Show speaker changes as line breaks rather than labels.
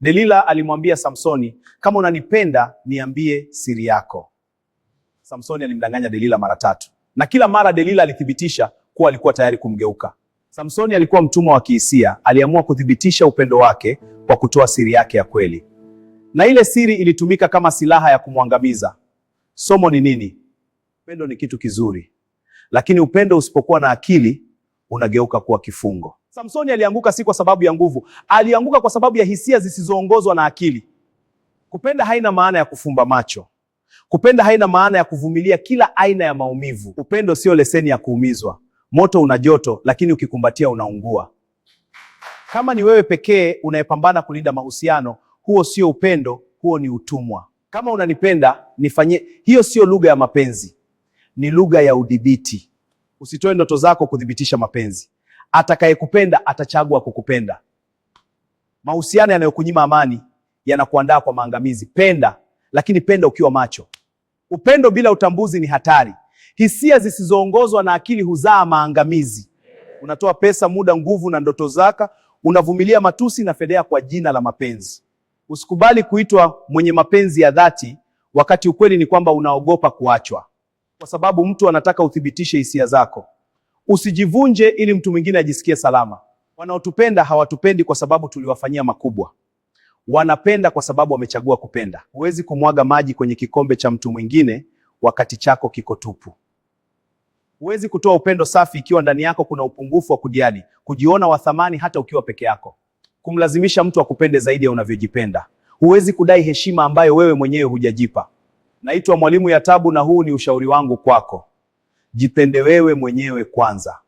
Delila alimwambia Samsoni, kama unanipenda niambie siri yako. Samsoni alimdanganya Delila mara 3, na kila mara Delila alithibitisha kuwa alikuwa tayari kumgeuka. Samsoni alikuwa mtumwa wa kihisia, aliamua kuthibitisha upendo wake kwa kutoa siri yake ya kweli. Na ile siri ilitumika kama silaha ya kumwangamiza. Somo ni nini? Upendo ni kitu kizuri, lakini upendo usipokuwa na akili unageuka kuwa kifungo. Samsoni alianguka si kwa sababu ya nguvu, alianguka kwa sababu ya hisia zisizoongozwa na akili. Kupenda haina maana ya kufumba macho. Kupenda haina maana ya kuvumilia kila aina ya maumivu. Upendo sio leseni ya kuumizwa. Moto una joto, lakini ukikumbatia unaungua. Kama ni wewe pekee unayepambana kulinda mahusiano, huo sio upendo, huo ni utumwa. Kama unanipenda nifanyie, hiyo sio lugha ya mapenzi, ni lugha ya udhibiti. Usitoe ndoto zako kudhibitisha mapenzi. Atakayekupenda atachagua kukupenda. Mahusiano yanayokunyima amani yanakuandaa kwa maangamizi. Penda, lakini penda ukiwa macho. Upendo bila utambuzi ni hatari. Hisia zisizoongozwa na akili huzaa maangamizi. Unatoa pesa, muda, nguvu na ndoto zako, unavumilia matusi na fedheha kwa jina la mapenzi. Usikubali kuitwa mwenye mapenzi ya dhati wakati ukweli ni kwamba unaogopa kuachwa, kwa sababu mtu anataka uthibitishe hisia zako. Usijivunje ili mtu mwingine ajisikie salama. Wanaotupenda hawatupendi kwa sababu tuliwafanyia makubwa. Wanapenda kwa sababu wamechagua kupenda. Huwezi kumwaga maji kwenye kikombe cha mtu mwingine wakati chako kiko tupu. Huwezi kutoa upendo safi ikiwa ndani yako kuna upungufu wa kujali, kujiona wa thamani hata ukiwa peke yako. Kumlazimisha mtu akupende zaidi ya unavyojipenda. Huwezi kudai heshima ambayo wewe mwenyewe hujajipa. Naitwa Mwalimu Yatabu na huu ni ushauri wangu kwako. Jipende wewe mwenyewe kwanza.